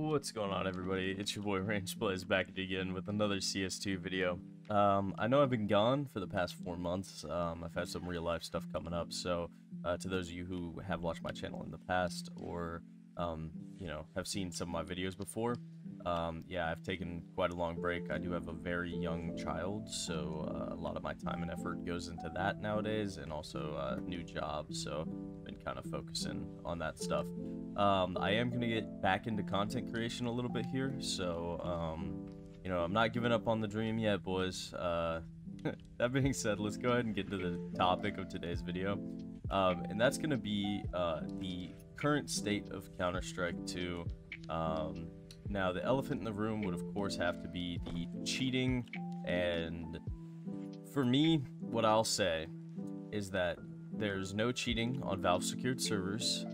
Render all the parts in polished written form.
What's going on, everybody? It's your boy Range Blaze back again with another CS2 video. I know I've been gone for the past 4 months. I've had some real life stuff coming up, so to those of you who have watched my channel in the past or have seen some of my videos before, yeah, I've taken quite a long break. I do have a very young child, so a lot of my time and effort goes into that nowadays, and also new jobs, so I've been kind of focusing on that stuff. I am going to get back into content creation a little bit here, so, I'm not giving up on the dream yet, boys. That being said, let's go ahead and get to the topic of today's video, and that's going to be the current state of Counter-Strike 2. Now, the elephant in the room would, of course, have to be the cheating, and for me, what I'll say is that there's no cheating on Valve-secured servers.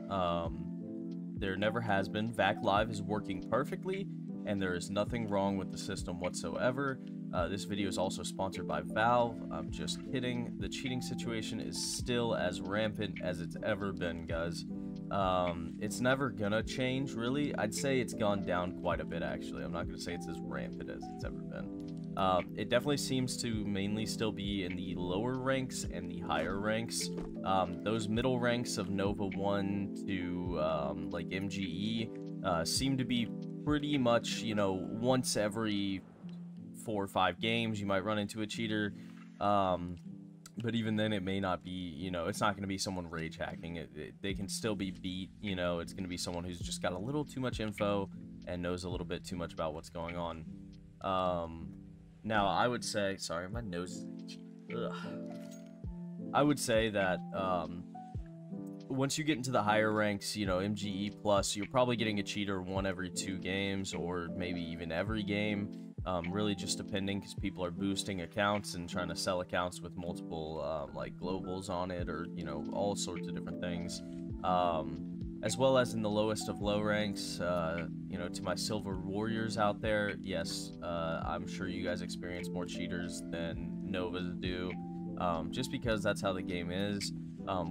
There never has been. VAC Live is working perfectly, and there is nothing wrong with the system whatsoever. This video is also sponsored by Valve. I'm just kidding. The cheating situation is still as rampant as it's ever been, guys. It's never gonna change, really. I'd say it's gone down quite a bit, actually. I'm not gonna say it's as rampant as it's ever been. It definitely seems to mainly still be in the lower ranks and the higher ranks. Those middle ranks of Nova 1 to like MGE seem to be pretty much, once every 4 or 5 games you might run into a cheater. But even then, it may not be, it's not going to be someone rage hacking. They can still be beat, it's going to be someone who's just got a little too much info and knows a little bit too much about what's going on. Now, I would say, sorry, my nose is itchy. Ugh. I would say that once you get into the higher ranks, MGE plus, you're probably getting a cheater 1 every 2 games, or maybe even every game. Really just depending, because people are boosting accounts and trying to sell accounts with multiple like globals on it, or all sorts of different things. As well as in the lowest of low ranks, to my silver warriors out there, yes, I'm sure you guys experience more cheaters than Novas do, just because that's how the game is.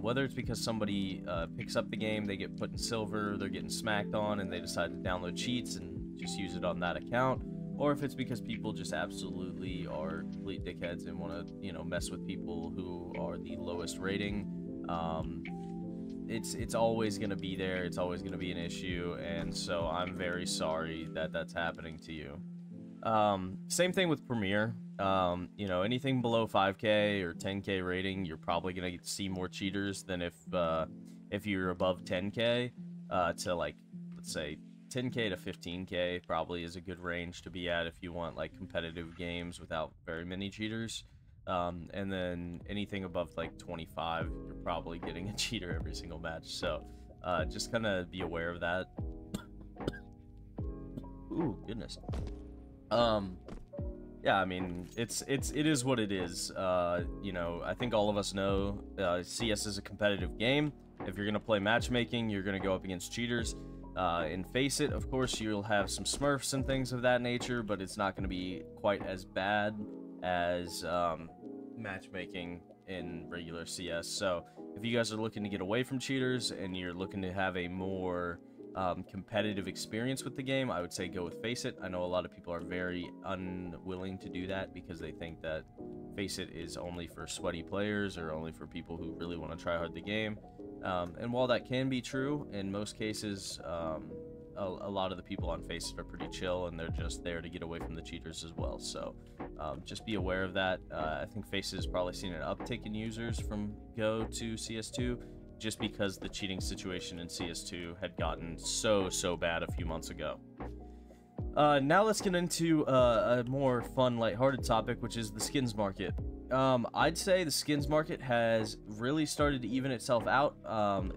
Whether it's because somebody picks up the game, they get put in silver, they're getting smacked on, and they decide to download cheats and just use it on that account, or if it's because people just absolutely are complete dickheads and want to, mess with people who are the lowest rating. It's always going to be there. It's always going to be an issue, and so I'm very sorry that that's happening to you. Same thing with Premier. Anything below 5K or 10K rating, you're probably going to see more cheaters than if you're above 10K to, like, let's say 10K to 15K probably is a good range to be at if you want, like, competitive games without very many cheaters. And then anything above like 25, you're probably getting a cheater every single match. So just kind of be aware of that. Ooh, goodness. Yeah, I mean, it is what it is. I think all of us know CS is a competitive game. If you're gonna play matchmaking, you're gonna go up against cheaters. And face it, of course, you'll have some smurfs and things of that nature, but it's not gonna be quite as bad as matchmaking in regular CS. So if you guys are looking to get away from cheaters and you're looking to have a more competitive experience with the game, I would say go with Face It. I know a lot of people are very unwilling to do that because they think that Face It is only for sweaty players or only for people who really want to try hard the game. And while that can be true, in most cases, a lot of the people on Face It are pretty chill, and they're just there to get away from the cheaters as well. So just be aware of that. I think Face It has probably seen an uptick in users from Go to CS2, just because the cheating situation in CS2 had gotten so bad a few months ago. Now let's get into a more fun, lighthearted topic, which is the skins market. I'd say the skins market has really started to even itself out.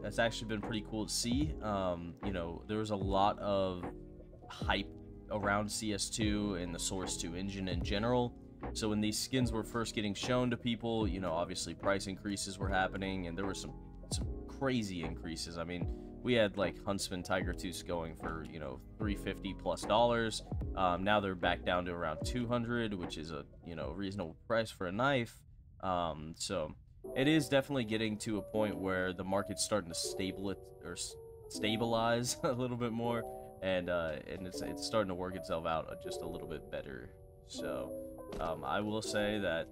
It's actually been pretty cool to see. There was a lot of hype around CS2 and the Source 2 engine in general. So when these skins were first getting shown to people, obviously price increases were happening, and there were some crazy increases. I mean, we had like Huntsman Tiger Tooth going for $350+. Now they're back down to around 200, which is a reasonable price for a knife. So it is definitely getting to a point where the market's starting to stabilize a little bit more. and it's starting to work itself out just a little bit better. So I will say that,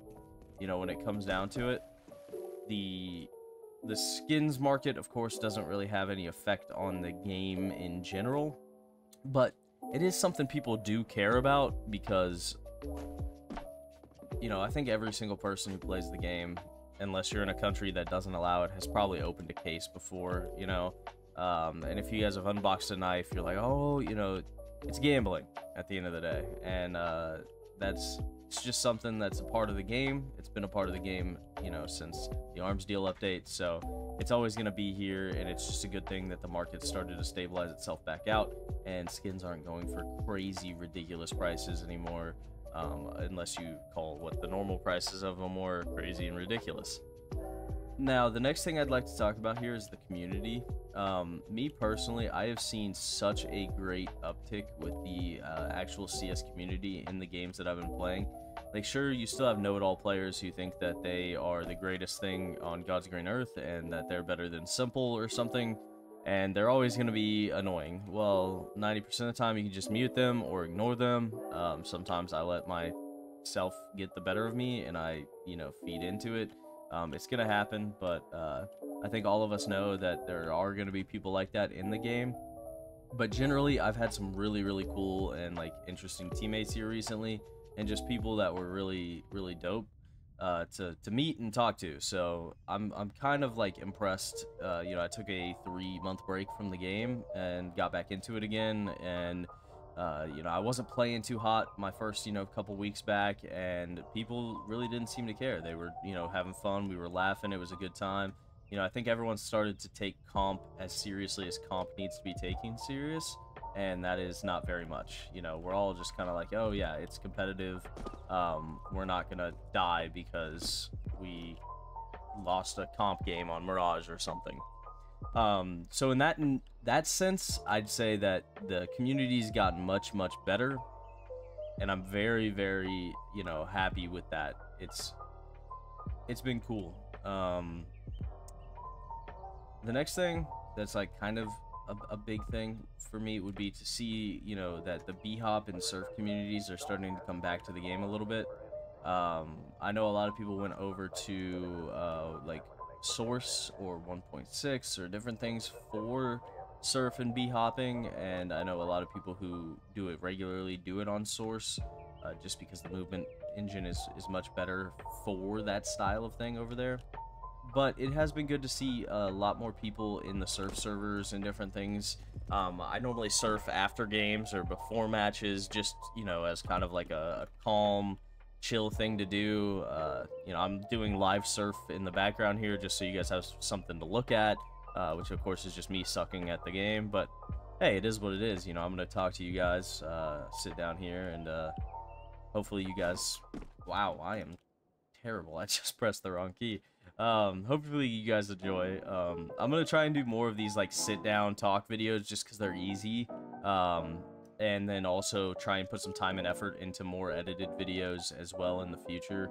you know, when it comes down to it, the skins market, of course, doesn't really have any effect on the game in general, but it is something people do care about because, you know, I think every single person who plays the game, unless you're in a country that doesn't allow it, has probably opened a case before, you know. And if you guys have unboxed a knife, you're like, oh, you know, it's gambling at the end of the day. And it's just something that's a part of the game. It's been a part of the game, you know, since the arms deal update. So it's always going to be here, and it's just a good thing that the market started to stabilize itself back out, and skins aren't going for crazy, ridiculous prices anymore. Unless you call what the normal prices of them were crazy and ridiculous. Now, the next thing I'd like to talk about here is the community. Me personally, I have seen such a great uptick with the actual CS community in the games that I've been playing. Like, sure, you still have know-it-all players who think that they are the greatest thing on God's green earth and that they're better than Simple or something, and they're always going to be annoying. Well, 90% of the time you can just mute them or ignore them. Sometimes I let myself get the better of me and I, you know, feed into it. It's going to happen, but I think all of us know that there are going to be people like that in the game. But generally, I've had some really, really cool and, like, interesting teammates here recently, and just people that were really, really dope to meet and talk to. So I'm kind of, like, impressed. You know, I took a 3-month break from the game and got back into it again, and you know, I wasn't playing too hot my first, you know, couple weeks back, and people really didn't seem to care. They were, you know, having fun. We were laughing. It was a good time. You know, I think everyone started to take comp as seriously as comp needs to be taken serious, and that is not very much. You know, we're all just kind of like, oh yeah, it's competitive. We're not gonna die because we lost a comp game on Mirage or something. So in that sense, I'd say that the community's gotten much better, and I'm very, very, you know, happy with that. It's been cool. The next thing that's, like, kind of a big thing for me would be to see, you know, that the B-Hop and Surf communities are starting to come back to the game a little bit. I know a lot of people went over to like Source or 1.6 or different things for surf and B-hopping, and I know a lot of people who do it regularly do it on Source, just because the movement engine is much better for that style of thing over there. But it has been good to see a lot more people in the surf servers and different things. I normally surf after games or before matches, just, you know, as kind of like a calm, chill thing to do. You know, I'm doing live surf in the background here just so you guys have something to look at, which of course is just me sucking at the game. But hey, it is what it is. You know, I'm going to talk to you guys, sit down here, and hopefully you guys... Wow, I am terrible. I just pressed the wrong key. Hopefully you guys enjoy. I'm gonna try and do more of these, like, sit down talk videos just because they're easy, and then also try and put some time and effort into more edited videos as well in the future,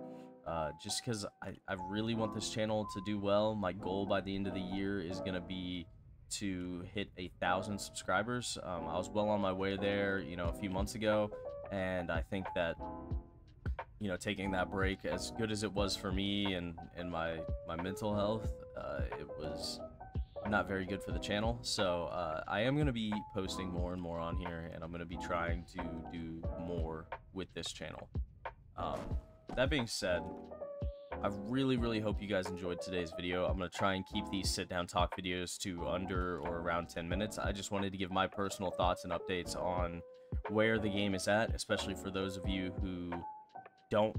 just because I really want this channel to do well. My goal by the end of the year is gonna be to hit 1,000 subscribers. I was well on my way there, you know, a few months ago, and I think that, you know, taking that break, as good as it was for me and my mental health, it was not very good for the channel. So I am going to be posting more and more on here, and I'm going to be trying to do more with this channel. That being said, I really hope you guys enjoyed today's video. I'm going to try and keep these sit down talk videos to under or around 10 minutes. I just wanted to give my personal thoughts and updates on where the game is at, especially for those of you who don't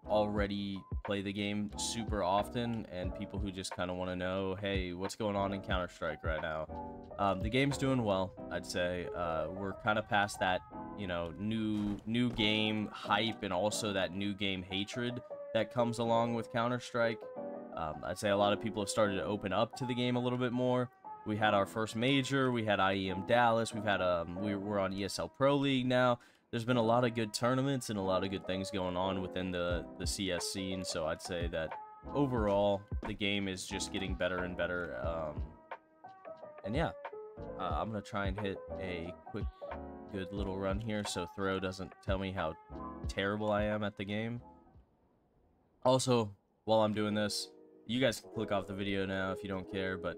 already play the game super often, and people who just kind of want to know, hey, what's going on in Counter-Strike right now. The game's doing well, I'd say. We're kind of past that, you know, new game hype and also that new game hatred that comes along with Counter-Strike. I'd say a lot of people have started to open up to the game a little bit more. We had our first major, we had IEM Dallas, we've had we're on ESL Pro League now. There's been a lot of good tournaments and a lot of good things going on within the CS scene, so I'd say that overall the game is just getting better and better. And yeah, I'm gonna try and hit a quick, good little run here so Throw doesn't tell me how terrible I am at the game. Also, while I'm doing this, you guys can click off the video now if you don't care, but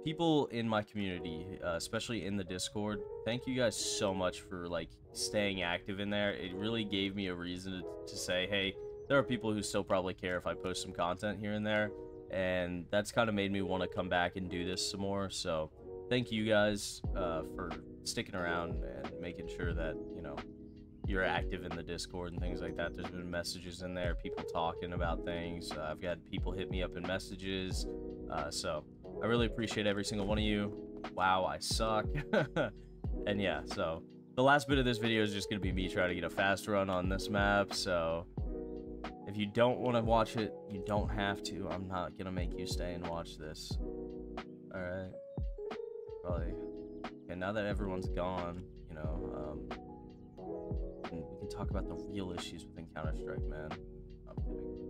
people in my community, especially in the Discord, thank you guys so much for like staying active in there. It really gave me a reason to say, hey, there are people who still probably care if I post some content here and there, and that's kind of made me want to come back and do this some more. So thank you guys for sticking around and making sure that, you know, you're active in the Discord and things like that. There's been messages in there, people talking about things. I've got people hit me up in messages. So I really appreciate every single one of you. Wow, I suck. And yeah, so the last bit of this video is just going to be me trying to get a fast run on this map. So if you don't want to watch it, you don't have to. I'm not going to make you stay and watch this. Alright. Probably. Okay, now that everyone's gone, you know, we can talk about the real issues within Counter-Strike, man. I'm kidding.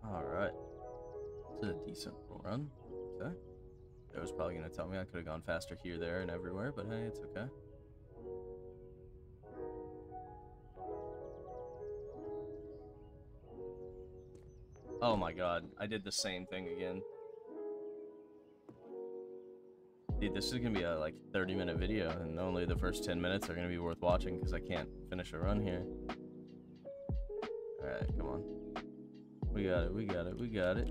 Alright. This is a decent run. Okay. It was probably going to tell me I could have gone faster here, there, and everywhere, but hey, it's okay. Oh my god, I did the same thing again. Dude, this is gonna be a like 30-minute video, and only the first 10 minutes are gonna be worth watching because I can't finish a run here. Alright, come on. We got it, we got it, we got it.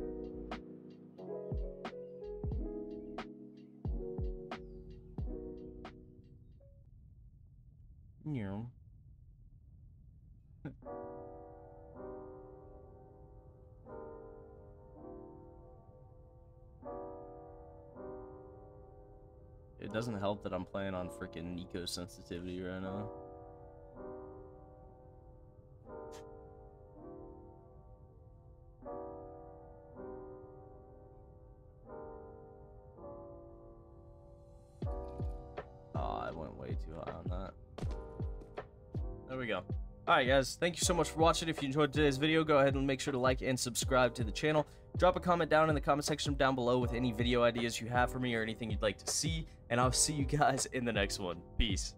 Yeah. It doesn't help that I'm playing on freaking Nico sensitivity right now. Oh, I went way too high on that. There we go. Alright guys, thank you so much for watching. If you enjoyed today's video, go ahead and make sure to like and subscribe to the channel. Drop a comment down in the comment section down below with any video ideas you have for me or anything you'd like to see, and I'll see you guys in the next one. Peace.